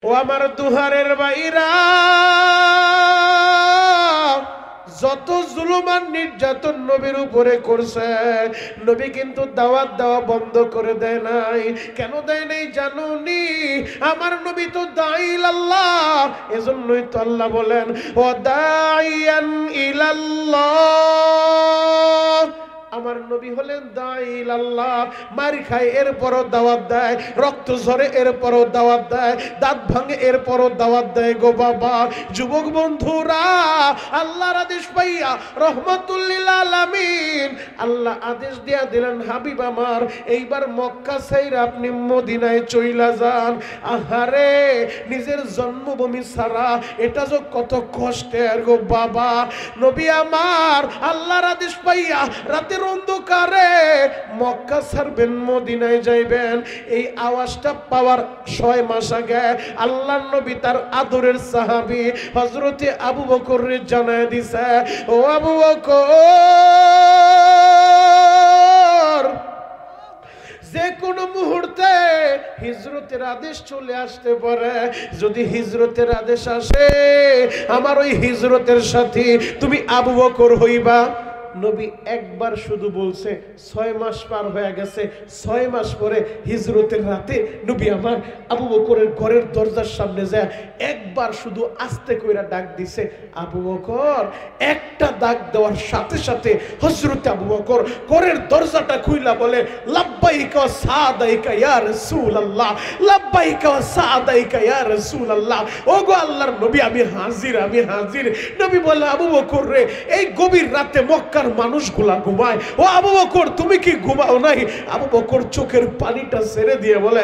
ও আমার দুহারের বাইরা, যত জুলুম আর নির্যাতন নবীর উপরে করছে, নবী কিন্তু দাওয়াত দেওয়া বন্ধ করে দেয় নাই। কেন দেয় নাই জানুনি? আমার নবী তো দাঈল আল্লাহ, এজন্যই তো আল্লাহ বলেন ও দাইয়ান ইলাল্লাহ। আমার নবী হলেন দাঈল আল্লাহ। মার খায় এরপরও দাওয়াত দেয়, রক্ত ঝরে এরপরও দাওয়াত দেয়, দাঁত ভাঙে এরপরও দাওয়াত দেয় গো বাবা। যুবক বন্ধুরা, আল্লাহর আদেশ পাইয়া রহমাতুল লিল আলামিন আল্লাহ আদেশ দিয়া দিলেন, হাবিব আমার এইবার মক্কা ছাইরা আপনি মদিনায় চইলা যান। আহারে, নিজের জন্মভূমি ছাড়া এটা যে কত কষ্টের গো বাবা। নবী আমার আল্লাহর আদেশ পাইয়া রাতের অন্ধকারে মক্কা ছাড়বেন, মদিনায় যাইবেন। এই আওয়াজটা পাওয়ার 6 মাস আগে আল্লাহর নবী তার আদরের সাহাবী হযরতে আবু বকরকে জানায় দিছে, ও আবু বকর, যে কোনো মুহূর্তে হিজরতের আদেশ চলে আসতে পারে। যদি হিজরতের আদেশ আসে, আমার ওই হিজরতের সাথী তুমি আবু বকর হইবা। নবী একবার শুধু বলছে, 6 মাস পার হয়ে গেছে। 6 মাস পরে হিজরতের রাতে নবী আমার আবু বকরের ঘরের দরজার সামনে যায় একবার শুধু আস্তে কইরা ডাক দিছে, আবু বকর। একটা ডাক দেওয়ার সাথে সাথে হযরত আবু বকর ঘরের দরজাটা খুইলা বলে, লাব্বাইকা ওয়া সাদাইকা ইয়া রাসূলুল্লাহ, লাব্বাইকা ওয়া সাদাইকা ইয়া রাসূলুল্লাহ। ওগো আল্লাহর নবী, আমি হাজির, আমি হাজির। নবী বলে, আবু বকর রে, এই গভীর রাতে মক্কা মানুষগুলা ঘুমায়, ও আবু বকর তুমি কি ঘুমাও নাই? আবু বকর চোখের পানিটা ছেড়ে দিয়ে বলে,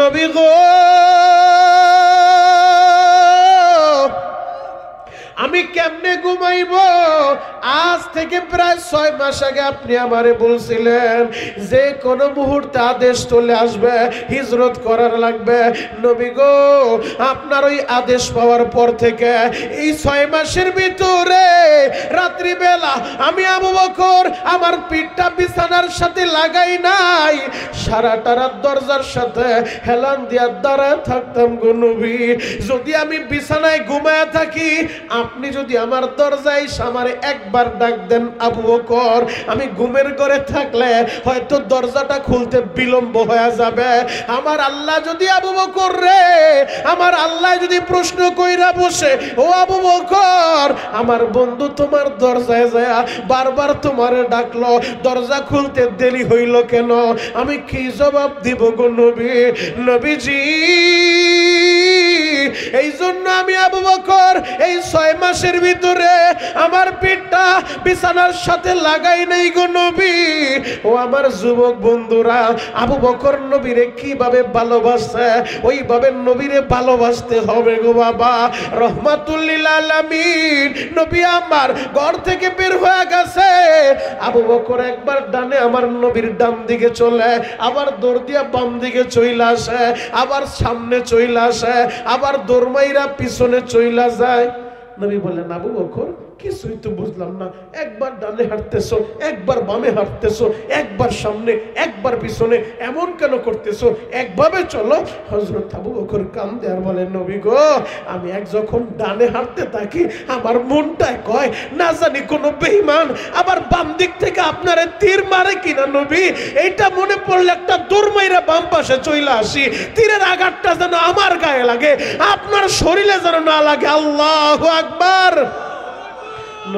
নবী গো, আমি কেমনে ঘুমাইব? আজ থেকে প্রায় 6 মাস আগে আপনি আমারে বলছিলেন যে কোন মুহূর্তে আদেশ চলে আসবে, হিজরত করার লাগবে। নবী গো, আপনার ওই আদেশ পাওয়ার পর থেকে এই 6 মাসের ভিতরে রাত্রি বেলা আমি আবু বকর আমার পিঠটা বিছানার সাথে লাগাই নাই, সারাটা রাত দরজার সাথে হেলান দিয়া দাঁড়ায় থাকতাম গো নবী। যদি আমি বিছানায় ঘুমায় থাকি, আপনি যদি আমার দরজায় আমারে একবার ডাক দেন, আবু বকর, আমি ঘুমের ঘরে থাকলে হয়তো দরজাটা খুলতে বিলম্ব হয়ে যাবে। আমার আল্লাহ যদি আবু বকর রে, আমার আল্লাহ যদি প্রশ্ন কইরা বসে, ও আবু বকর, আমার বন্ধু তোমার দরজায় যায় বারবার তোমারে ডাকলো, দরজা খুলতে দেরি হইল কেন? আমি কি জবাব দিব গো নবী? নবীজি, এই জন্য আমি আবু বকর এই 6 মাসের ভিতরে আমার পিঠটা বিছানার সাথে লাগাই নাই গো নবী। ও আমার যুবক বন্ধুরা, আবু বকর নবীরে কিভাবে ভালোবাসে, ওইভাবে নবীরে ভালোবাসতে হবে গো বাবা। রহমাতুল লিল আলামিন নবী আমার ঘর থেকে বের হয়ে গেছে। আবু বকর একবার ডানে আমার নবীর ডান দিকে চলে, আবার দৌড় দিয়া বাম দিকে চইলা আসে, আবার সামনে চইলা আসে, আবার দৌড় মাইরা পিছনে চইলা যায়। নবী বললেন, আবু বকর, কিছুই তো বুঝলাম না, একবার ডানে হাঁটতেছো, একবার বামে হাঁটতেছো, একবার সামনে একবার পিছনে, এমন কেন করতেছো? একভাবে চলো। হযরত আবু বকর কান্দে আর বলে, নবী গো, আমি যখন ডানে হাঁটতে থাকি আমার মনটায় কয় না জানি কোনো বেঈমান আবার বাম দিক থেকে আপনারে তীর মারে কিনা নবী। এইটা মনে পড়লে একটা দৌড় মাইরা বাম পাশে চইলা আসি, তীরের আঘাতটা যেন আমার গায়ে লাগে, আপনার শরীরে যেন না লাগে। আল্লাহু আকবার।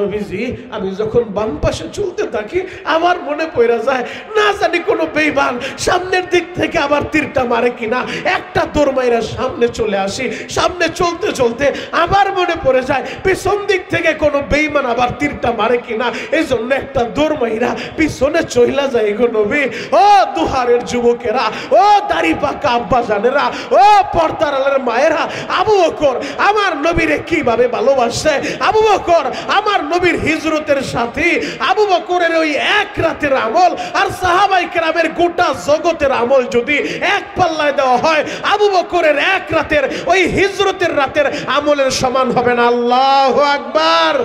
নবীজি, আমি যখন বাম পাশে চলতে থাকি আমার মনে পড়ে যায় না জানি কোনো বেঈমান সামনের দিক থেকে আবার তীরটা মারে কিনা। একটা দৌড় মাইরা সামনে চলে আসি, সামনে চলতে চলতে আবার মনে পড়ে যায় পিছন দিক থেকে কোনো বেঈমান আবার তীরটা মারে কিনা। এই জন্য একটা দৌড় মাইরা পিছনে চইলা যায় গো নবী। ও দুহারের যুবকেরা, ও দাড়ি পাকা আব্বা জানেরা, ও পর্দার আলের মায়েরা, আবু বকর আমার নবীরে কিভাবে ভালোবাসে। আবু বকর আমার নবীর হিজরতের সাথী, আবু বকরের ওই এক রাতের আমল আর সাহাবায়ে কেরামের গোটা জগতের আমল যদি এক পাল্লায় দেওয়া হয়, আবু বকরের এক রাতের ওই হিজরতের রাতের আমলের সমান হবে না। আল্লাহু আকবার।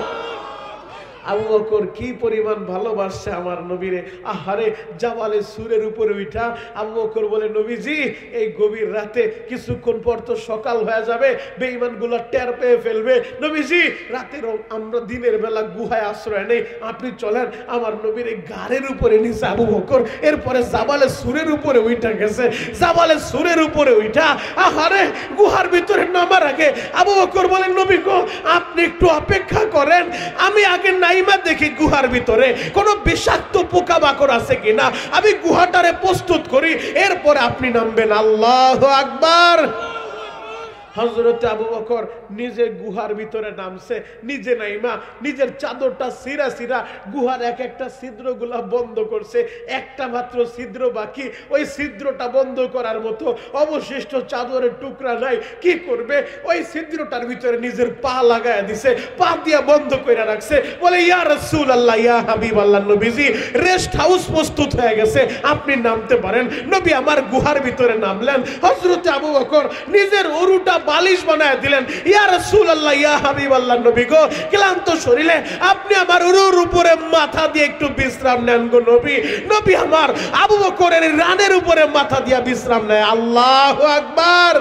আবু বকর কি পরিমাণ ভালোবাসছে আমার নবীরে। আহারে, জাবালে সুরের উপরে উঠা আবু বকর বলে, নবীজি এই গভীর রাতে কিছুক্ষণ পর তো সকাল হয়ে যাবে, বেঈমানগুলো টের পেয়ে ফেলবে। নবীজি রাতের আমরা দিনের বেলা গুহায় আশ্রয় নেই, আপনি চলেন। আমার নবীর এই গাড়ির উপরে নিচে আবু বকর, এরপরে জাবালে সুরের উপরে উঠা গেছে। জাবালে সুরের উপরে উঠা আহারে গুহার ভিতরে নামার আগে আবু বকর বলেন, নবী গো আপনি একটু অপেক্ষা করেন, আমি আগে নাইমা দেখি গুহার ভিতরে কোনো বিষাক্ত পোকামাকড় আছে কিনা, আমি গুহাটারে প্রস্তুত করি, এরপরে আপনি নামবেন। আল্লাহু আকবার। হযরত আবু বকর নিজে গুহার ভিতরে নামছে, নিজে নাইমা নিজের চাদরটা সিরা সিরা গুহার এক একটা ছিদ্রগুলা বন্ধ করছে। একটা মাত্র ছিদ্র বাকি, ওই ছিদ্রটা বন্ধ করার মতো অবশিষ্ট চাদরের টুকরা নাই। কি করবে? ওই ছিদ্রটার ভিতরে নিজের পা লাগায় দিছে, পা দিয়া বন্ধ করে রাখছে। বলে, ইয়া রাসূলুল্লাহ, ইয়া হাবিবাল্লাহ, নবীজি রেস্ট হাউস প্রস্তুত হয়ে গেছে, আপনি নামতে পারেন। নবী আমার গুহার ভিতরে নামলেন। হযরত আবু বকর নিজের উরুটা বালিশ বানায় দিলেন। ইয়া রাসূলুল্লাহ, ইয়া হাবিবাল্লাহ, নবী গো ক্লান্ত শরীরে আপনি আমার উরুর উপরে মাথা দিয়ে একটু বিশ্রাম নেন গো নবী। নবী আমার আবু বকরের রানের উপরে মাথা দিয়ে বিশ্রাম নেয়। আল্লাহু আকবার।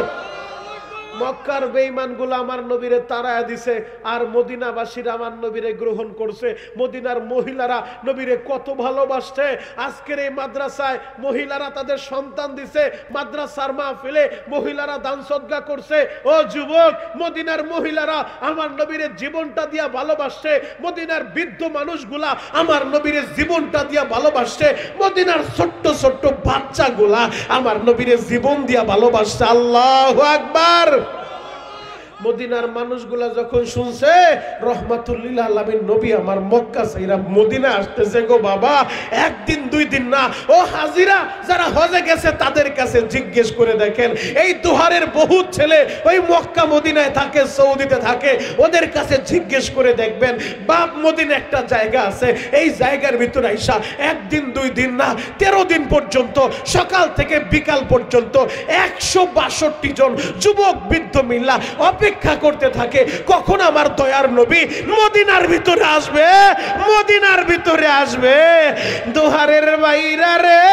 মক্কার বেঈমানগুলো আমার নবীরে তাড়ায়া দিছে, আর মদিনাবাসীরা আমার নবীরে গ্রহণ করছে। মদিনার মহিলারা নবীরে কত ভালোবাসছে। আজকের এই মাদ্রাসায় মহিলারা তাদের সন্তান দিছে, মাদ্রাসার মাহফিলে মহিলারা দান সদকা করছে। ও যুবক, মদিনার মহিলারা আমার নবীরে জীবনটা দিয়া ভালোবাসছে। মদিনার বৃদ্ধ মানুষগুলা আমার নবীরে জীবনটা দিয়া ভালোবাসছে। মদিনার ছোট্ট ছোট্ট বাচ্চাগুলা আমার নবীরে জীবন দিয়া ভালোবাসছে। আল্লাহু আকবার। মদিনার মানুষগুলা যখন শুনছে রহমাতুল লিল আলামিন নবী আমার মক্কা ছাইরা মদিনা আসতেছে গো বাবা, একদিন দুই দিন না, ও হাজিরা যারা হজে গেছে তাদের কাছে জিজ্ঞেস করে দেখেন, এই দুহারের বহুত ছেলে ওই মক্কা মদিনায় থাকে, সৌদিতে থাকে, ওদের কাছে জিজ্ঞেস করে দেখবেন বাপ মদিনা একটা জায়গা আছে, এই জায়গার ভিতরে আইসা একদিন দুই দিন না 13 দিন পর্যন্ত সকাল থেকে বিকাল পর্যন্ত 162 জন যুবক বৃদ্ধ মিল্লা অপেক্ষা করতে থাকে কখন আমার দয়ার নবী মদিনার ভিতরে আসবে, মদিনার ভিতরে আসবে। দুহারের বাইরা রে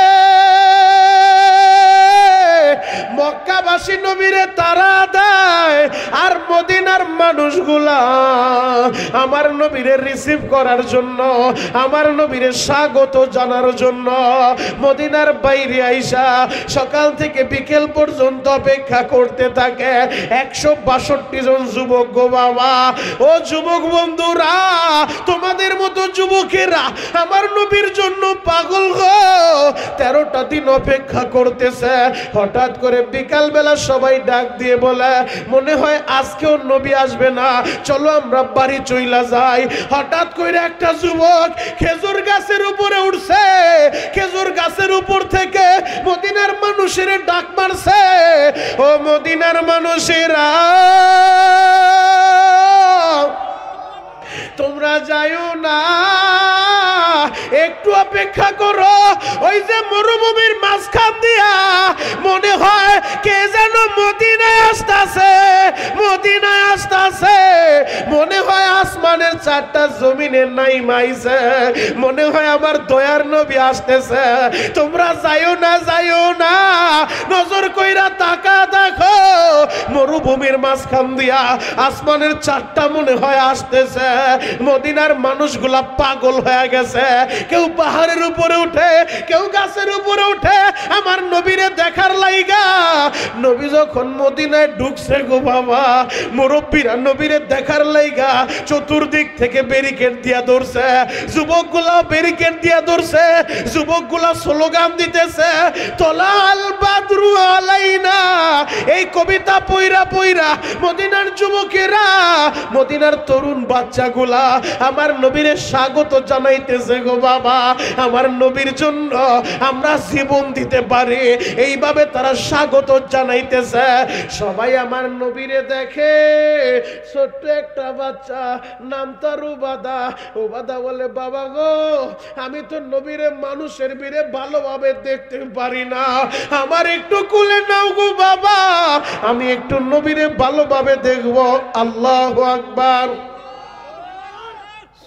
মক্কাবাসী নবীরে তারা দেয়, আর মদিনার মানুষগুলা আমার নবীরে রিসিভ করার জন্য, আমার নবীরে স্বাগত জানার জন্য মদিনার বাইরে আইসা সকাল থেকে বিকেল পর্যন্ত অপেক্ষা করতে থাকে 162 জন যুবক গো বাবা। ও যুবক বন্ধুরা, তোমাদের মতো যুবকেরা আমার নবীর জন্য পাগল গো, 13টা দিন অপেক্ষা করতেছে। হঠাৎ করে বিকাল বেলা সবাই ডাক দিয়ে বলে, মনে হয় আজকেও নবী আসবে না, চলো আমরা বাড়ি চইলা যাই। হঠাৎ করে একটা যুবক খেজুর গাছের উপরে উঠছে, খেজুর গাছের উপর থেকে মদিনার মানুষের ডাক মারছে, ও মদিনার মানুষেরা তোমরা যাইও না, একটু অপেক্ষা করো। ওই যে মরুভূমির মাঝখান দিয়া মনে হয় কে যেন মদিনায় আসতেছে, মদিনায় আসতেছে, মনে হয় আসমানের 4টা জমিনের নাই মাইছে, মনে হয় আমার দয়ার নবী আসতেছে। তোমরা যাইও না, যাইও না, নজর কইরা তাকা দেখো, মরুভূমির মাঝখান দিয়া আসমানের 4টা মনে হয় আসতেছে। মদিনার মানুষগুলা পাগল হয়ে গেছে, কেউ পাহাড়ের উপরে উঠে, কেউ গাছের উপরে উঠে আমার নবীরে দেখার লাইগা। নবী যখন মদিনায় ঢুকছে গো বাবা, মুরব্বীরা নবীরে দেখার লাইগা চতুর্দিক থেকে ব্যারিকেড দিয়া ধরছে, যুবকগুলা ব্যারিকেড দিয়া ধরছে, যুবকগুলা স্লোগান দিতেছে, তলাল বাদরু আলাইনা। এই কবিতা পইরা পইরা মদিনার যুবকেরা, মদিনার তরুণ বাচ্চাগুলা আমার নবীরে স্বাগত জানাইতেছে গো বাবা। আমার নবীর জন্য আমরা জীবন দিতে পারি, এইভাবে তারা স্বাগত জানাইতেছে। সবাই আমার নবীরে দেখে, ছোট্ট একটা বাচ্চা, নাম তার উবাদা। উবাদা বলে, বাবা গো আমি তো নবীরে মানুষের বীরে ভালোভাবে দেখতে পারি না, আমার একটু কোলে নাও গো বাবা, আমি একটু নবীরে ভালোভাবে দেখবো। আল্লাহু আকবার।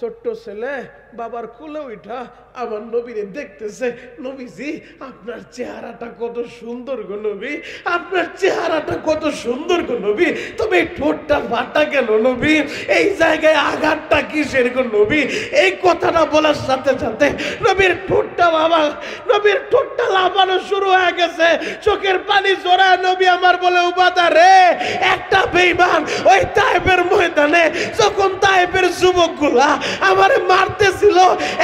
ছোট্ট ছেলে বাবার কোলে উঠা আমার নবীরে দেখতেছে, নবীজি আপনার চেহারাটা কত সুন্দর গো নবী, আপনার চেহারাটা কত সুন্দর গো নবী, তবে ঠোঁটটা ফাটা কেন নবী, এই জায়গায় আঘাতটা কিসের গো নবী। এই কথাটা বলার সাথে সাথে নবীর ঠোঁটটা লাফানো শুরু হয়ে গেছে, চোখের পানি জড়ায় নবী আমার বলে, উবাদা রে, একটা বেঈমান ওই তায়েফের ময়দানে যখন তায়েফের যুবকগুলা আমারে মারতেছিল,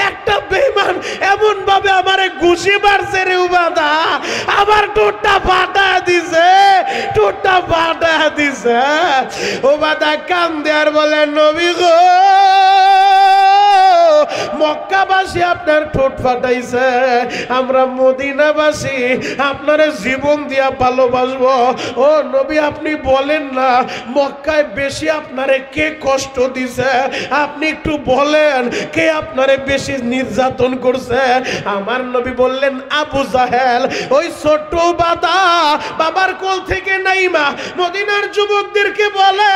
একটা বেঈমান এমন ভাবে আমারে ঘুষি মারছে রে উবাদা, আমার ঠোঁটটা ফাটা দিছে, উবাদা কান্দে আর বলে, নবী গো, মক্কাবাসী আপনার ঠোঁট ফাটাইছে, আমরা মদিনাবাসী আপনারে জীবন দিয়া ভালোবাসবো। ও নবী আপনি বলেন না মক্কায় বেশি আপনারে কে কষ্ট দিছে, আপনি একটু বলেন কে আপনারে বেশি নির্যাতন করছে। আমার নবী বললেন, আবু জাহেল। ওই ছোট্ট বাদা বাবার কোল থেকে নাইমা মদিনার যুবকদেরকে বলে,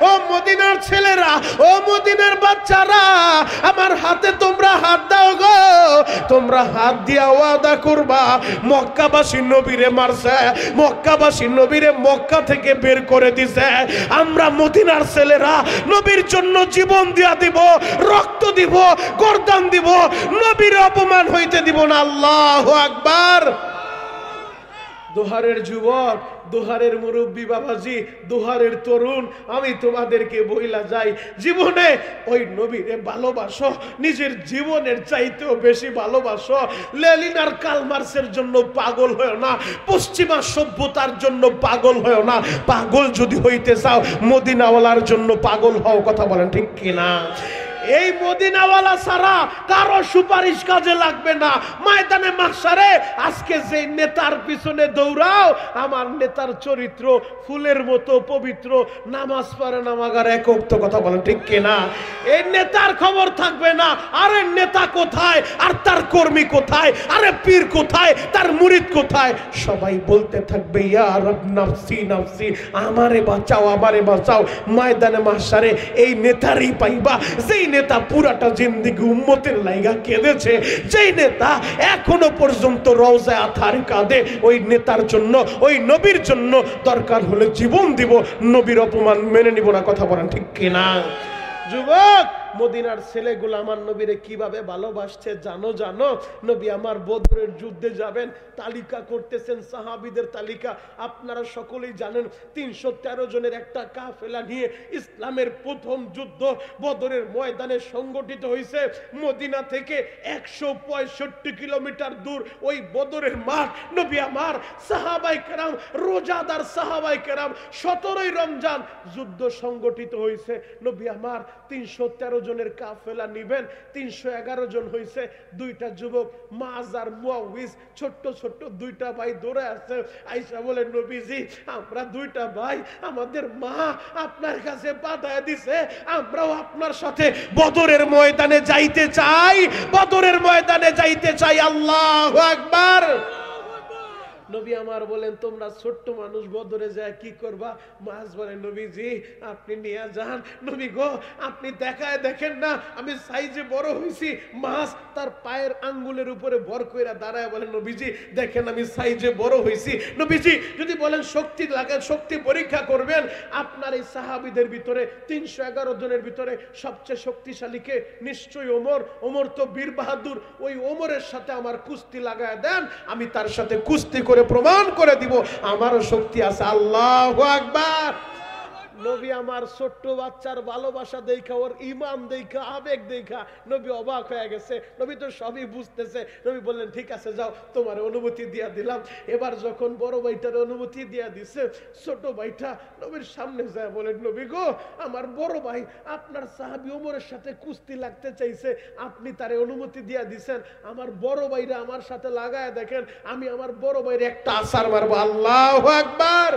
ও মদিনার ছেলেরা, ও মদিনার বাচ্চারা, আমার হাতে তোমরা হাত দাও গো, তোমরা হাত দিয়া ওয়াদা করবা মক্কাবাসী নবীরে মারছে, মক্কাবাসী নবীরে মক্কা থেকে বের করে দিছে, আমরা মদিনার ছেলেরা নবীর জন্য জীবন দিয়া দিব, রক্ত দিব, গর্দান দিব, নবীর অপমান হইতে দিব না। আল্লাহু আকবার। দোহারের যুবক, দোহারের মুরব্বী বাবাজি, দোহারের তরুণ, আমি তোমাদেরকে বইলা যাই, জীবনে ওই নবীরে ভালোবাসো, নিজের জীবনের চাইতেও বেশি ভালোবাসো। লেনিন আর কার্ল মার্কসের জন্য পাগল হয়েও না, পশ্চিমা সভ্যতার জন্য পাগল হয়েও না, পাগল যদি হইতে চাও মদিনাওয়ালার জন্য পাগল হও। কথা বলেন ঠিক কিনা? এই মদিনাওয়ালা ছাড়া কারো সুপারিশ কাজে লাগবে না। ময়দানে মাহশারে আজকে যে নেতার পিছনে দৌড়াও, আমার নেতার চরিত্র ফুলের মতো পবিত্র, নামাজ পড়ে নামাগার এক ওয়াক্ত। কথা বলেন ঠিক কিনা? এই নেতার খবর থাকবে না, আরে নেতা কোথায় আর তার কর্মী কোথায়, আরে পীর কোথায়, তার মুরিদ কোথায়, সবাই বলতে থাকবে ইয়া রব নাফসি নাফসি, আমারে বাঁচাও, আমারে বাঁচাও। ময়দানে মাহশারে এই নেতারই পাইবা যেই নেতা পুরাটা জিন্দেগি উম্মতের লাইগা কেঁদেছে, যেই নেতা এখনো পর্যন্ত রওজায়ে আথার কাঁদে, ওই নেতার জন্য, ওই নবীর জন্য দরকার হলে জীবন দিব, নবীর অপমান মেনে নিব না। কথা বলেন ঠিক কিনা? যুবক, মদিনার ছেলেগুলো আমার নবীরে কিভাবে ভালোবাসছে জানো? নবী আমার বদরের যুদ্ধে যাবেন, তালিকা করতেছেন, সাহাবীদের তালিকা আপনারা সকলেই জানেন। 313 জনের একটা কাফেলা নিয়ে ইসলামের প্রথম যুদ্ধ বদরের ময়দানে সংগঠিত হয়েছে। মদিনা থেকে 165 কিলোমিটার দূর ওই বদরের মাঠ। নবী আমার সাহাবায়ে কেরাম, রোজাদার সাহাবায়ে কেরাম, 17ই রমজান যুদ্ধ সংগঠিত হয়েছে। নবী আমার 313 জনের কাফেলা নিবেন, 311 জন হয়েছে। দুইটা যুবক মাজ আর মুয়াউইজ, ছোট্ট ছোট্ট দুইটা ভাই দৌড়ে আসছে, আয়েশা বলে, নবীজি আমরা দুইটা ভাই, আমাদের মা আপনার কাছে পাঠায় দিছে, আমরাও আপনার সাথে বদরের ময়দানে যাইতে চাই, বদরের ময়দানে যাইতে চাই। আল্লাহু আকবার। নবী আমার বলেন, তোমরা ছোট্ট মানুষ বদরে যায় কি করবা? মাছ বলে, নবীজি আপনি নিয়ে যান। নবী গো, আপনি দেখায় দেখেন না আমি সাইজে বড় হইছি। মাছ তার পায়ের আঙ্গুলের উপরে ভর কইরা দাঁড়ায় বলে, নবীজি দেখেন আমি সাইজে বড় হইছি। নবীজি যদি বলেন শক্তি লাগে, শক্তি পরীক্ষা করবেন, আপনার এই সাহাবীদের ভিতরে 311 জনের ভিতরে সবচেয়ে শক্তিশালী কে? নিশ্চয়ই ওমর। ওমর তো বীর বাহাদুর, ওই ওমরের সাথে আমার কুস্তি লাগায় দেন, আমি তার সাথে কুস্তি করে প্রমাণ করে দিব আমারও শক্তি আছে। আল্লাহু আকবার। নবী আমার ছোট্ট বাচ্চার ভালোবাসা দেখা, ওর ঈমান দেখা, আবেগ দেখা নবী অবাক হয়ে গেছে। নবী তো সবই বুঝতেছে। নবী বললেন, ঠিক আছে যাও, তোমার অনুমতি দিয়া দিলাম। এবার যখন বড় ভাইটার অনুমতি দিয়া দিছে, ছোট ভাইটা নবীর সামনে যায় বলেন, নবী গো, আমার বড় ভাই আপনার সাহাবী ওমরের সাথে কুস্তি লাগতে চাইছে, আপনি তারে অনুমতি দিয়া দিছেন, আমার বড় ভাইরা আমার সাথে লাগায় দেখেন, আমি আমার বড় ভাইয়ের একটা আছাড় মারবো। আল্লাহু আকবার।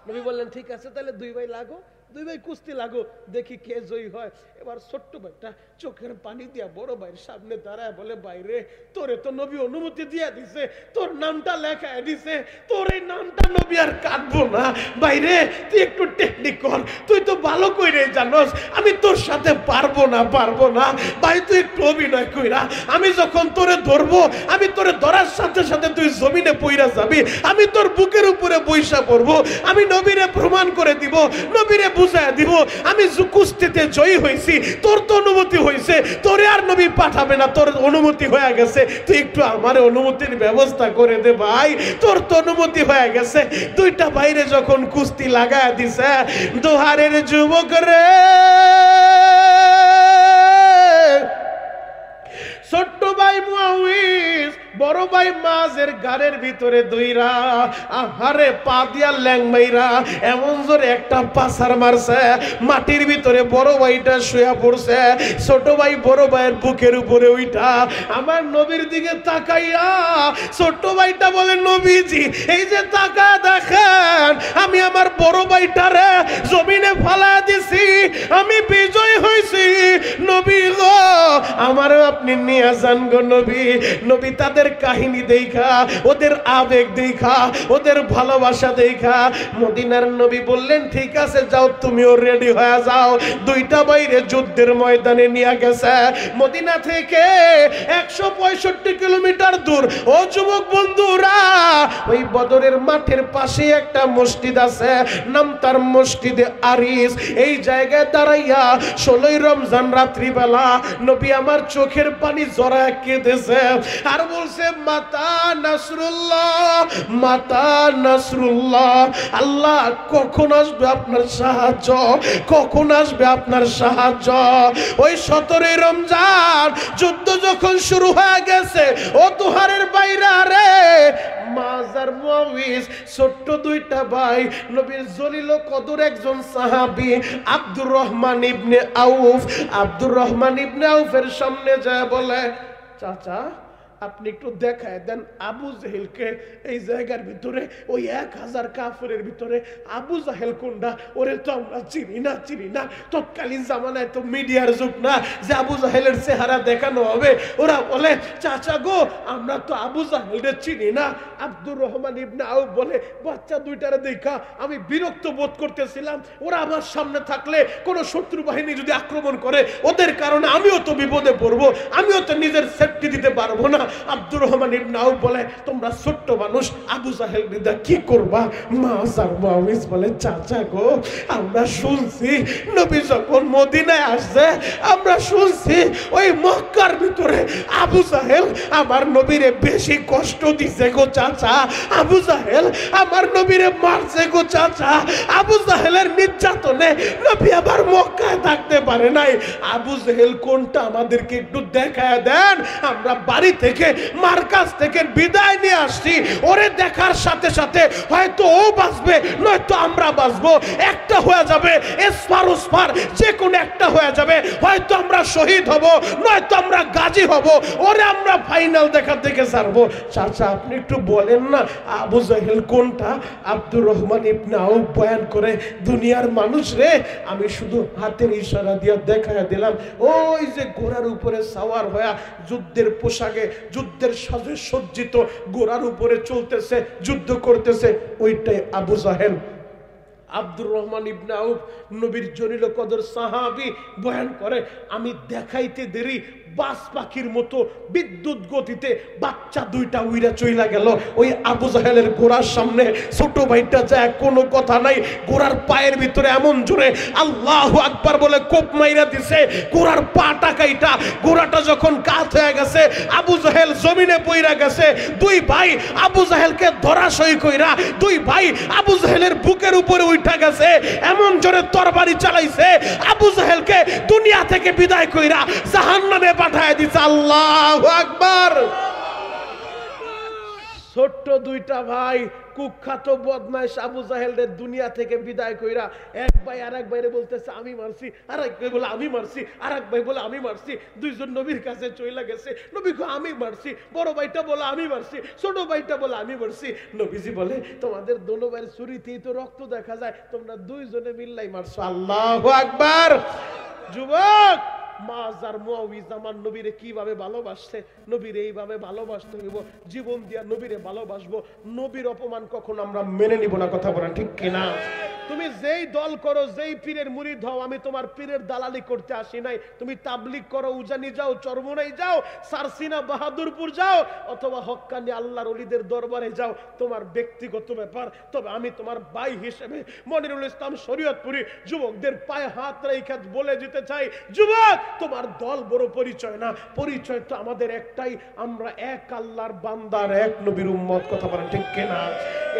নবী বললেন, ঠিক আছে তাহলে দুই ভাই লাগো। দুই ভাই কুস্তি লাগো, দেখি কে জয়ী হয়। এবার ছোট্ট ভাইটা চোখের পানি দিয়া বড় ভাইয়ের সামনে দাঁড়ায় বলে, বাইরে তোরে তো নবী অনুমতি দিয়া দিছে, তোর নামটা লেখায় দিছে, তোর এই নামটা নবী আর কাটবো না। বাইরে তুই একটু টেকনিক কর, তুই তো ভালো কইরে জানোস আমি তোর সাথে পারবো না। ভাই তুই একটু অভিনয় কইরা, আমি যখন তোরে ধরবো, আমি তোরে ধরার সাথে সাথে তুই জমিনে পইরা যাবি, আমি তোর বুকের উপরে বৈশা পড়বো, আমি নবীরে প্রমাণ করে দিব, নবীরে বুঝায় দিব আমি কুস্তিতে জয়ী হয়েছি। তোর তো অনুমতি হয়েছে, তোরে আর নবী পাঠাবে না, তোর অনুমতি হয়ে গেছে, তুই একটু আমার অনুমতির ব্যবস্থা করে দে ভাই, তোর তো অনুমতি হয়ে গেছে। দুইটা বাইরে যখন কুস্তি লাগায় দিছে, দোহারের যুবক রে, ছোট্ট ভাই মুআউইজ বড় ভাই মাঝের গাড়ের ভিতরে দইরা আহারে পা দিয়া ল্যাং মাইরা এমন জোরে একটা পাছার মারছে, মাটির ভিতরে বড় ভাইটা শুয়া পড়ছে। ছোট ভাই বড় ভাইয়ের বুকের উপরে উইঠা আমার নবীর দিকে তাকাইয়া ছোট ভাইটা বলে, নবীজি এই যে তাকা দেখেন, আমি আমার বড় ভাইটারে জমিনে ফালায়া দিছি, আমি বিজয় হইছি। নবী গো আমারও আপনি নিয়ে যান গো নবী। নবী তাদের কাহিনী দেখা, ওদের আবেগ দেখা, ওদের ভালোবাসা দেখা মদিনার নবী বললেন, ঠিক আছে যাও, তুমিও রেডি হয়ে যাও। দুইটা বাইরে যুদ্ধের ময়দানে নিয়ে গেছে, মদিনা থেকে 165 কিলোমিটার দূর। ও যুবক বন্ধুরা, ওই বদরের মাঠের পাশে একটা মসজিদ আছে, নাম তার মসজিদে আরিস। এই জায়গায় দাঁড়াইয়া 16 রমজান রাত্রিবেলা নবী আমার চোখের পানি জড়ায় কেঁদেছে আর বলছে, মাতা নাসরুল্লাহ, মাতা নাসরুল্লাহ, আল্লাহ কখন আসবে আপনার সাহায্য, কখন আসবে আপনার সাহায্য। ওই 17 রমজান যুদ্ধ যখন শুরু হয়ে গেছে, ও দুহারের বাইরে রে মাজার মুআউইজ ছোট্ট দুইটা ভাই নবীর জলিল কদর একজন সাহাবী আব্দুর রহমান ইবনে আউফ, আব্দুর রহমান ইবনে আউফের সামনে যায় বলে, চাচা আপনি একটু দেখায় দেন আবু জাহেলকে এই জায়গার ভিতরে, ওই 1000 কাফেরের ভিতরে আবু জাহেল কোনটা, ওরে তো আমরা চিনি না। তৎকালীন জামানায় তো মিডিয়ার যুগ না যে আবু জাহেলের চেহারা দেখানো হবে। ওরা বলে, চাচা গো আমরা তো আবু জাহেলরে চিনি না। আব্দুর রহমান ইবনে আউফ বলে, বাচ্চা দুইটারে দেখা আমি বিরক্ত বোধ করতেছিলাম, ওরা আমার সামনে থাকলে কোন শত্রু বাহিনী যদি আক্রমণ করে, ওদের কারণে আমিও তো বিপদে পড়বো, আমিও তো নিজের সেফটি দিতে পারবো না। আব্দুর রহমান ইবনে আউফ বলে, তোমরা ছোট্ট মানুষ, আবু জাহেল বিদা কি করবা? মাজার মুআউইজ বলে, চাচা গো আমরা শুনছি নবী যখন মদিনায় আসছে, আমরা শুনছি ওই মক্কার ভিতরে আবু জাহেল আমার নবীরে বেশি কষ্ট দিছে গো চাচা, আবু জাহেল আমার নবীরে মারছে গো চাচা, আবু জাহেলের নির্যাতনে নবী আবার মক্কায় থাকতে পারে নাই। আবু জাহেল কোনটা আমাদেরকে একটু দেখায় দেন, আমরা বাড়ি থেকে মার কাছ থেকে বিদায় নিয়ে আসছি, ওরে দেখার সাথে সাথে হয়তো ও বাঁচবে নয়তো আমরা বাঁচবো, একটা হয়ে যাবে, এসপার ওসপার যে কোনো একটা হয়ে যাবে, হয়তো আমরা শহীদ হব নয়তো আমরা গাজী হব, ওরে আমরা ফাইনাল দেখা দেখে ছাড়বো। চাচা আপনি একটু বলেন না আবু জাহেল কোনটা? আব্দুর রহমান ইবনে আউফ বয়ান করে, দুনিয়ার মানুষ রে আমি শুধু হাতের ইশারা দিয়ে দেখায় দিলাম, ওই যে ঘোড়ার উপরে সাওয়ার হয়ে যুদ্ধের পোশাকে যুদ্ধের সাজে সজ্জিত ঘোড়ার উপরে চলতেছে, যুদ্ধ করতেছে, ওইটাই আবু জাহেল। আব্দুর রহমান ইবনে আউফ নবীর জলিল কদর সাহাবী বয়ান করে, আমি দেখাইতে দেরি বাস পাখির মতো বিদ্যুৎ গতিতে বাচ্চা দুইটা উইরা চইলা গেল ওই আবু জাহেলের ঘোড়ার সামনে। ছোট ভাইটা যায় কোনো কথা নাই, ঘোড়ার পায়ের ভিতরে এমন জোরে আল্লাহু আকবার বলে কোপ মাইরা দিছে, ঘোড়ার পাটা কাইটা ঘোড়াটা যখন কাত হয়ে গেছে, আবু জাহেল জমিনে পইরা গেছে। দুই ভাই আবু জাহেলকে ধরাশয়ী কইরা দুই ভাই আবু জাহেলের বুকের উপরে উঠা গেছে, এমন জোরে তরবারি চালাইছে, আবু জাহেলকে দুনিয়া থেকে বিদায় কইরা জাহান্নামে পাঠায় দিছে। আল্লাহু আকবার। ছোট্ট দুইটা ভাই কুখ্যাত বদমাইশ আবু জাহেলের দুনিয়া থেকে বিদায় কইরা এক ভাই আরেক ভাইরে বলতেছে আমি মারছি, আরেক ভাই বলে আমি মারছি, আরেক ভাই বলে আমি মারছি। দুইজন নবীর কাছে চইলা গেছে, নবী কো আমি মারছি, বড় ভাইটা বলে আমি মারছি, ছোট ভাইটা বলে আমি মারছি। নবীজি বলে তোমাদের দোনো ভাইয়ের ছুরিতেই তো রক্ত দেখা যায়, তোমরা দুইজনে মিল্লাই মারছো। আল্লাহু আকবার। যুবক, মাজার মুআউইজ আমার নবীরে কিভাবে ভালোবাসছে, নবীরে এইভাবে ভালোবাসতে হইব, জীবন দিয়া নবীরে ভালোবাসবো। নবীর অপমান কখনো আমরা মেনে নিব না, কথা বলেন ঠিক কিনা? তুমি যেই দল করো, যেই পীরের মুরিদ হও, আমি তোমার পীরের দালালি করতে আসি নাই। তুমি তাবলিগ করো, উজানি যাও, চরমোনাই যাও, সারসিনা বাহাদুরপুর যাও, অথবা হক্কানি আল্লাহর ওলিদের দরবারে যাও, তোমার ব্যক্তিগত ব্যাপার। তবে আমি তোমার ভাই হিসেবে মনিরুল ইসলাম শরীয়তপুরি যুবকদের পায়ে হাত রেখে বলে দিতে চাই, যুবক তোমার দল বড় পরিচয় না, পরিচয় তো আমাদের একটাই, আমরা এক আল্লাহর বান্দার এক নবীর উম্মত, কথা বলেন ঠিক কিনা?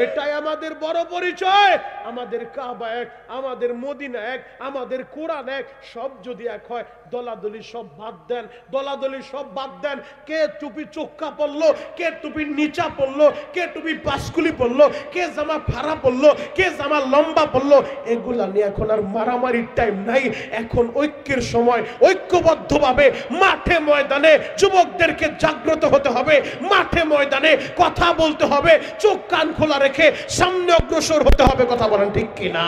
এটাই আমাদের বড় পরিচয়। আমাদের কাবা এক, আমাদের মদিনা এক, আমাদের কোরআন এক। সব যদি এক হয়, দলাদলি সব বাদ দেন, দলাদলি সব বাদ দেন। কে টুপি চোক্কা পরলো, কে টুপি নিচা পরলো, কে টুপি পাসকুলি পরলো, কে জামা ফাড়া পরলো, কে জামা লম্বা পরলো, এগুলা নিয়ে এখন আর মারামারির টাইম নাই। এখন ঐক্যের সময়, ঐক্যবদ্ধভাবে মাঠে ময়দানে যুবকদেরকে জাগ্রত হতে হবে, মাঠে ময়দানে কথা বলতে হবে, চোখ কান খোলা রেখে সামনে অগ্রসর হতে হবে, কথা বলেন ঠিক কিনা?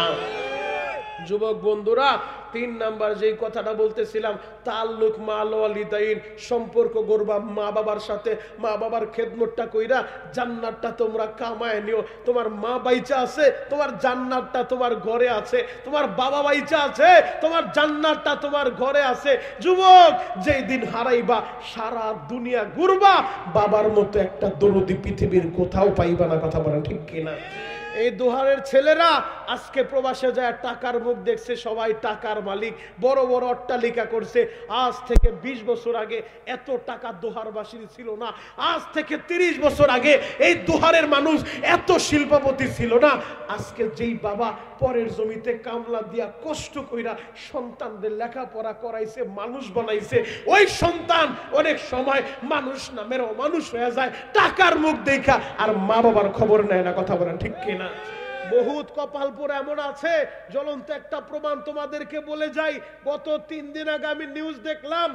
যুবক বন্ধুরা, 3 নাম্বার যেই কথাটা বলতেছিলাম, তাল্লুক মাল ওয়ালিদাইন, সম্পর্ক গড়বা মা বাবার সাথে। মা বাবার খেদমতটা কইরা জান্নাতটা তোমরা কামায় নিও। তোমার মা বাইচা আছে, তোমার জান্নাতটা তোমার ঘরে আছে। তোমার বাবা বাইচা আছে, তোমার জান্নাতটা তোমার ঘরে আছে। যুবক, যেই দিন হারাইবা, সারা দুনিয়া ঘুরবা, বাবার মতো একটা দরদি পৃথিবীর কোথাও পাইবা না, কথা বলেন ঠিক কিনা? এই দোহারের ছেলেরা আজকে প্রবাসে যায় টাকার মুখ দেখছে, সবাই টাকার মালিক, বড় বড় অট্টালিকা করছে। আজ থেকে 20 বছর আগে এত টাকা দোহারবাসীর ছিল না। আজ থেকে 30 বছর আগে এই দোহারের মানুষ এত শিল্পপতি ছিল না। আজকে যেই বাবা পরের জমিতে কামলা দিয়া কষ্ট কইরা সন্তানদের লেখাপড়া করাইছে, মানুষ বানাইছে, ওই সন্তান অনেক সময় মানুষ নামের অমানুষ হয়ে যায় টাকার মুখ দেখা, আর মা বাবার খবর নেয় না, কথা বলেন ঠিক কিনা? বহুত কপালপুর এমন আছে, জ্বলন্ত একটা প্রমাণ তোমাদেরকে বলে যাই। গত 3 দিন আগে আমি নিউজ দেখলাম,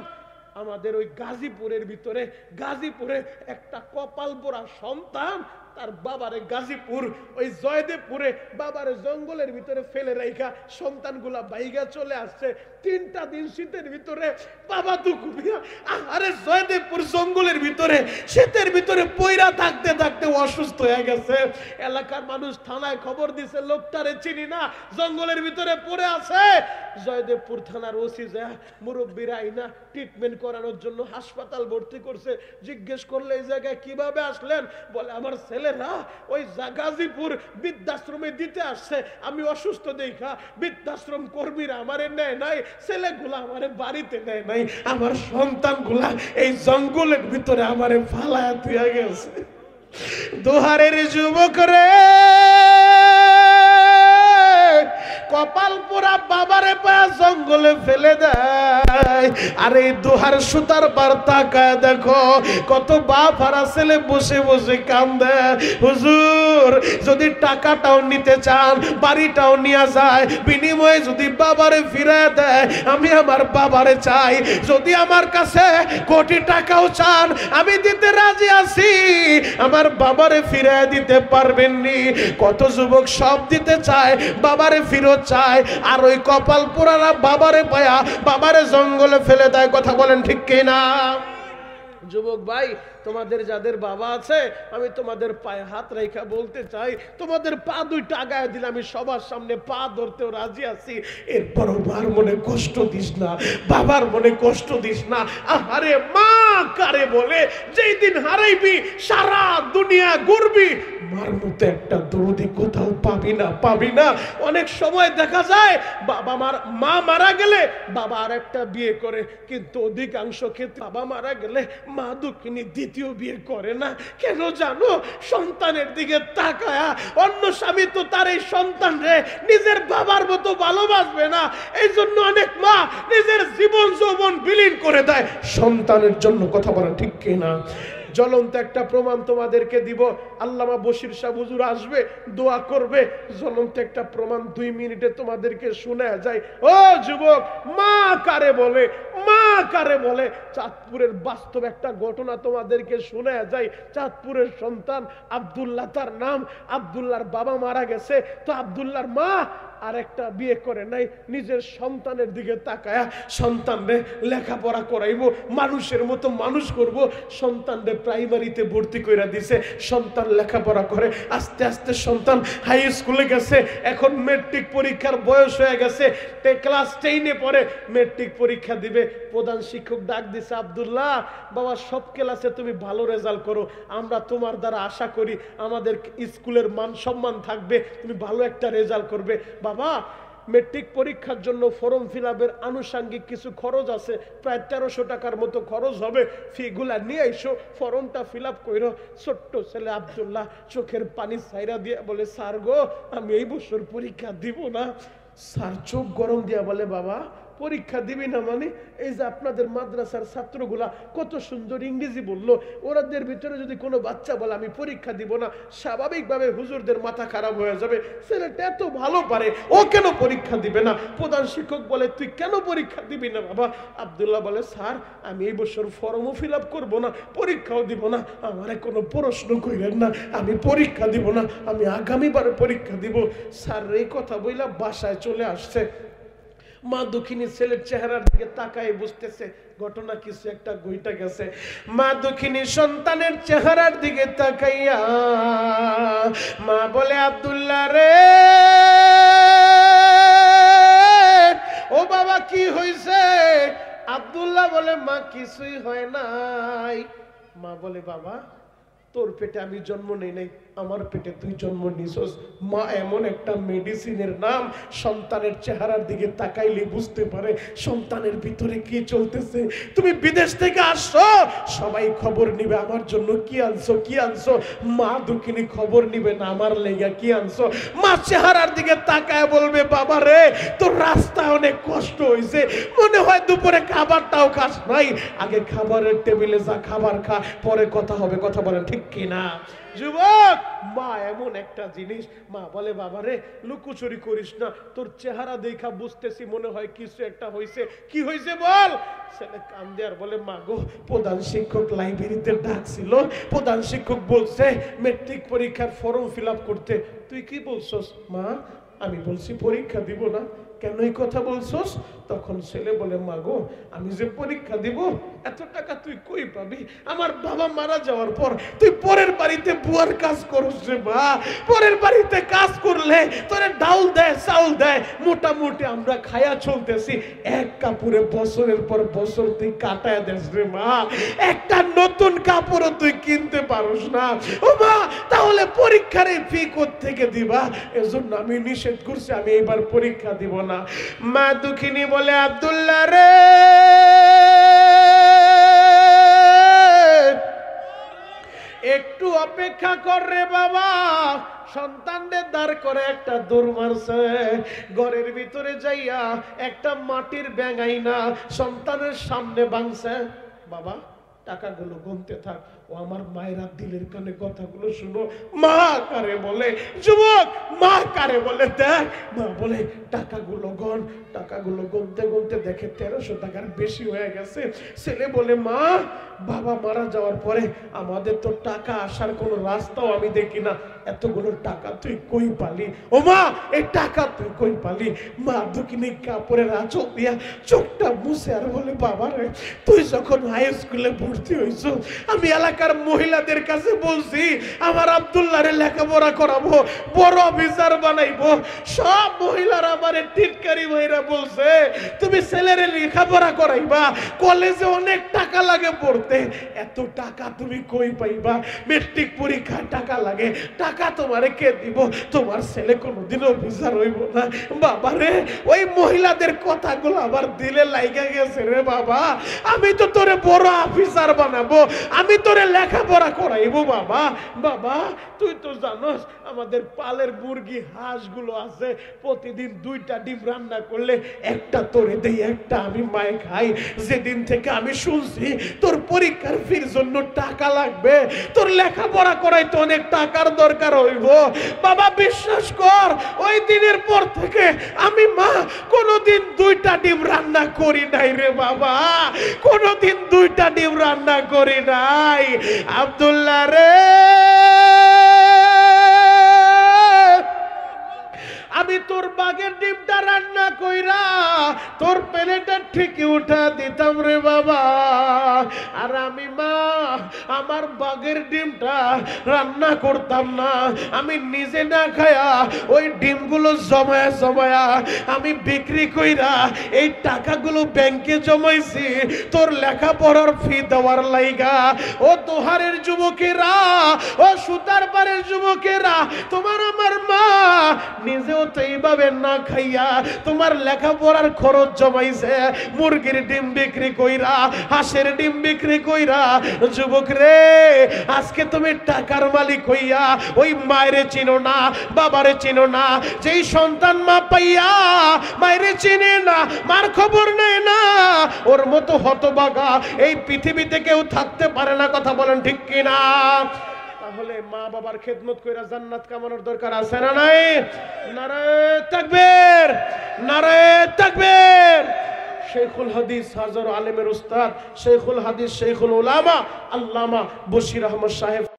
আমাদের ওই গাজীপুরের ভিতরে, গাজীপুরে একটা কপালপোড়া সন্তান তার বাবারে গাজীপুর ওই জয়দেবপুরে বাবারে জঙ্গলের ভিতরে ফেলে রাইখা সন্তানগুলা বাইগা চলে আসছে। 3টা দিন শীতের ভিতরে বাবা দুকুমিয়া আরে জয়দেবপুর জঙ্গলের ভিতরে শীতের ভিতরে পয়রা থাকতে থাকতে অসুস্থ হয়ে গেছে। এলাকার মানুষ থানায় খবর দিছে, লোকটারে চিনি না, জঙ্গলের ভিতরে পড়ে আছে। জয়দেবপুর থানার ওসি যা মুরব্বীরা আইনা ট্রিটমেন্ট করানোর জন্য হাসপাতাল ভর্তি করছে। জিজ্ঞেস করলে এই জায়গায় কিভাবে আসলেন, বলে আমার ছেলেরা ওই গাজীপুর বৃদ্ধাশ্রমে দিতে আসছে, আমি অসুস্থ দেখা বৃদ্ধাশ্রম কর্মীরা আমারে নেয় নাই, ছেলেগুলা আমারে বাড়িতে নেয় নাই, আমার সন্তানগুলা এই জঙ্গলের ভিতরে আমারে ফালায়া দিয়ে গেছে। দোহারের যুবক রে, কপাল পোড়া বাবারে পায়া জঙ্গলে ফেলে দেয়। আর এই দোহার সুতার পার তাকায় দেখো, কত বাপ হারা ছেলে বসে বসে কান্দে। হুজুর, যদি টাকাটাও নিতে চান, বাড়িটাও নিয়ে যায়, বিনিময়ে যদি বাবারে ফিরায় দেয়, আমি আমার বাবারে চাই। যদি আমার কাছে কোটি টাকাও চান, আমি দিতে রাজি আছি, আমার বাবারে ফিরায় দিতে পারবেননি। কত যুবক সব দিতে চায়, বাবারে ফিরত চায়, আর ওই কপাল পোড়ারা বাবারে পায়া বাবারে জঙ্গলে ফেলে দেয়, কথা বলেন ঠিক কিনা? যুবক ভাই, তোমাদের যাদের বাবা আছে, আমি তোমাদের পায়ে হাত রেখা বলতে চাই, তোমাদের পা 2টা আগায় দিলে আমি সবার সামনে পা ধরতেও রাজি আছি। এরপরও মার মনে কষ্ট দিস না, বাবার মনে কষ্ট দিস না। আরে মা কারে বলে, যেই দিন হারাইবি সারা দুনিয়া ঘুরবি, মার মতো একটা দরদি কোথাও পাবি না, পাবি না। অনেক সময় দেখা যায় বাবা মা মারা গেলে বাবা আর একটা বিয়ে করে, কিন্তু অধিকাংশ ক্ষেত্রে বাবা মারা গেলে মা দুঃখিনী দ্বিতীয় বিয়ে করে না। কেন জানো? সন্তানের দিকে তাকায়া অন্য স্বামী তো তার এই সন্তানরে নিজের বাবার মতো ভালোবাসবে না। এই জন্য অনেক মা নিজের জীবন যৌবন বিলীন করে দেয় সন্তানের জন্য, কথা বলা ঠিক কিনা? জ্বলন্ত একটা প্রমাণ তোমাদেরকে দিব। আল্লামা বশির শাহ হুজুর আসবে, দোয়া করবে, জ্বলন্ত একটা প্রমাণ 2 মিনিটে তোমাদেরকে শোনা যায়। ও যুবক, মা কারে বলে, মা কারে বলে, চাঁদপুরের বাস্তব একটা ঘটনা তোমাদেরকে শোনা যায়। চাঁদপুরের সন্তান আব্দুল্লাহ, তার নাম, আব্দুল্লাহর বাবা মারা গেছে, তো আব্দুল্লাহর মা আর একটা বিয়ে করে নাই, নিজের সন্তানের দিকে তাকায়া সন্তানরে লেখাপড়া করাইবো, মানুষের মতো মানুষ করব, সন্তানরে প্রাইমারিতে ভর্তি করে দিছে। সন্তান লেখাপড়া করে, আস্তে আস্তে সন্তান হাই স্কুলে গেছে, এখন মেট্রিক পরীক্ষার বয়স হয়ে গেছে, ক্লাস 10-এ পড়ে, মেট্রিক পরীক্ষা দিবে। প্রধান শিক্ষক ডাক দিছে, আব্দুল্লাহ বাবা, সব ক্লাসে তুমি ভালো রেজাল্ট করো, আমরা তোমার দ্বারা আশা করি আমাদের স্কুলের মান সম্মান থাকবে, তুমি ভালো একটা রেজাল্ট করবে। বাবা, মেট্রিক পরীক্ষার জন্য ফর্ম ফিল আপের আনুষঙ্গিক কিছু খরচ আছে, প্রায় 1300 টাকার মতো খরচ হবে, ফিগুলা নিয়ে আইসো, ফর্মটা ফিল আপ করো। ছোট্ট ছেলে আব্দুল্লাহ চোখের পানি ছাইরা দিয়ে বলে, স্যার গো, আমি এই বছর পরীক্ষা দিব না। স্যার চোখ গরম দিয়া বলে, বাবা পরীক্ষা দিবি না মানে? এই যে আপনাদের মাদ্রাসার ছাত্রগুলা কত সুন্দর ইংরেজি বললো, ওরাদের ভিতরে যদি কোনো বাচ্চা বলে আমি পরীক্ষা দিব না, স্বাভাবিকভাবে হুজুরদের মাথা খারাপ হয়ে যাবে, ছেলেটা এত ভালো পারে, ও কেন পরীক্ষা দিবে না? প্রধান শিক্ষক বলে, তুই কেন পরীক্ষা দিবি না বাবা? আব্দুল্লাহ বলে, স্যার আমি এই বছর ফর্মও ফিল আপ করবো না, পরীক্ষাও দিব না, আমারে কোনো প্রশ্ন কইলেন না, আমি পরীক্ষা দিব না, আমি আগামীবার পরীক্ষা দিব। স্যার এই কথা বইলা বাসায় চলে আসছে। মা দক্ষিণী ছেলের চেহারার দিকে তাকায় বুঝতেছে ঘটনা কিছু একটা ঘটে গেছে। মা দক্ষিণী সন্তানের চেহারার দিকে তাকাইয়া মা বলে, আব্দুল্লাহ রে, ও বাবা কি হয়েছে? আব্দুল্লাহ বলে, মা কিছুই হয় নাই। মা বলে, বাবা তোর পেটে আমি জন্ম নেই নাই, আমার পেটে তুই জন্ম নিছস। মা এমন একটা মেডিসিনের নাম, সন্তানের চেহারার দিকে তাকাইলে বুঝতে পারে সন্তানের ভিতরে কি চলতেছে। তুমি বিদেশ থেকে আসছো, সবাই খবর নিবে আমার জন্য কি আনছো, কি আনছো। মা দুঃখিনী খবর নিবে না আমার লেগা কি আনছো। মা চেহারার দিকে তাকায় বলবে, বাবা রে, তোর রাস্তায় অনেক কষ্ট হয়েছে, মনে হয় দুপুরে খাবারটাও খাস নাই, আগে খাবারের টেবিলে যা, খাবার খা, পরে কথা হবে, কথা বলেন ঠিক কিনা যুবক? মা এমন একটা জিনিস। মা বলে, বাবা রে, লুকোচুরি করিস না, তোর চেহারা দেখা বুঝতেছি মনে হয় কিছু একটা হয়েছে। কি হয়েছে বল? ছেলে কান্দে আর বলে, মা গো, প্রধান শিক্ষক লাইব্রেরিতে ডাকছিল, প্রধান শিক্ষক বলছে মেট্রিক পরীক্ষার ফর্ম ফিল আপ করতে। তুই কি বলছস? মা আমি বলছি পরীক্ষা দিব না। কেন এই কথা বলছস? তখন ছেলে বলে, মা গো, আমি যে পরীক্ষা দিব, এত টাকা তুই কই পাবি? আমার বাবা মারা যাওয়ার পর তুই পরের বাড়িতে বুয়ার কাজ করস রে মা। পরের বাড়িতে কাজ করলে তোরে ডাউল দেয়, চাউল দেয়, মোটামুটি আমরা খায়া চলতেছি। এক কাপড়ে বছরের পর বছর তুই কাটায় দেস রে মা, একটা নতুন কাপড়ও তুই কিনতে পারস না। ও মা, তাহলে পরীক্ষার এই ফি কোত্থেকে দিবা? এজন্য আমি নিষেধ করছি, আমি এবার পরীক্ষা দিব না। মা দুঃখিনী বলে, আব্দুল্লাহ রে, একটু অপেক্ষা কর রে বাবা। সন্তানদের দাঁড় করে একটা দৌড় মারছে, ঘরের ভিতরে যাইয়া একটা মাটির ব্যাঙাই না সন্তানের সামনে ভাঙছে। বাবা টাকাগুলো গুনতে থাক। ও আমার মায়েরা দিলের কানে কথাগুলো শুনো। মা কারে বলে? যুবক, মা কারে বলে? দেখ, মা বলে টাকাগুলো গণ। টাকাগুলো গুনতে গুনতে দেখে 1300 টাকার বেশি হয়ে গেছে। ছেলে বলে, মা বাবা মারা যাওয়ার পরে আমাদের তো টাকা আসার কোনো রাস্তাও আমি দেখি না, এতগুলো টাকা তুই কই পালি? ও মা, এই টাকা তুই কই পালি? মা দুঃখিনী কাপড়ের আঁচল দিয়া চোখটা মুছে আর বলে, বাবা রে, তুই যখন হাই স্কুলে ভর্তি হইছ, আমি এলাকার মহিলাদের কাছে বলছি আমার আব্দুল্লাহরে লেখাপড়া করাবো, বড় অফিসার বানাইবো। সব মহিলারা আমারে টিটকারি ভাইরা বলছে, তুমি ছেলেরে লেখাপড়া করাইবা, কলেজে অনেক টাকা লাগে পড়তে, এত টাকা তুমি কই পাইবা? মেট্রিক পরীক্ষায় টাকা লাগে, টাকা তোমারে কে দিব? তোমার ছেলে কোনোদিন অফিসার হইব না। বাবা রে, ওই মহিলাদের কথাগুলো আবার দিলে লাইগা গেছে রে বাবা। আমি তো তোরে বড় অফিসার বানাবো, আমি তোরে লেখাপড়া করাইবো বাবা। বাবা তুই তো জানোস আমাদের পালের মুরগি হাঁসগুলো আছে, প্রতিদিন 2টা ডিম রান্না করলে একটা তোরে দেই, একটা আমি মায়ে খাই। যেদিন থেকে আমি শুনছি তোর পরীক্ষার ফির জন্য টাকা লাগবে, তোর লেখাপড়া করাইতে অনেক টাকার দরকার হইব বাবা, বিশ্বাস কর ওই দিনের পর থেকে আমি মা কোনোদিন 2টা ডিম রান্না করি নাই রে বাবা, কোনোদিন 2টা ডিম রান্না করি নাই। আব্দুল্লাহ রে, আমি তোর বাগের ডিমটা রান্না কইরা তোর প্লেটে ঠিকই উঠা দিতাম রে বাবা, আর আমি মা আমার বাগের ডিমটা রান্না করতাম না, আমি নিজে না খায়া ওই ডিমগুলো জমায়া জমায়া আমি বিক্রি কইরা এই টাকাগুলো ব্যাংকে জমাইছি তোর লেখাপড়ার ফি দেওয়ার লাইগা। ও দোহারের যুবকেরা, ও সুতার পাড়ের যুবকেরা, তোমার আমার মা নিজেও তো এইভাবে না খাইয়া তোমার লেখাপড়ার খরচ জমাইছে, মুরগির ডিম বিক্রি কইরা, হাঁসের ডিম বিক্রি কইরা। যুবক রে, আজকে তুমি টাকার মালিক হইয়া ওই মায়েরে চিনো না, বাবারে চিনো না, যেই সন্তান মা পাইয়া মায়েরে চিনে না, মার খবর নেয় না, ওর মতো হতভাগা এই পৃথিবীতে কেউ থাকতে পারে না। কথা বলেন ঠিক কিনা? তাহলে মা বাবার খেদমত কইরা জান্নাত কামানোর দরকার আছে না নাই? নারায়ে তাকবীর, নারায়ে তাকবীর। শেখুল হাদিস হাজার আলেমের উস্তাদ, শেখুল হাদিস শেখুল উলামা আল্লামা বশির আহমদ সাহেব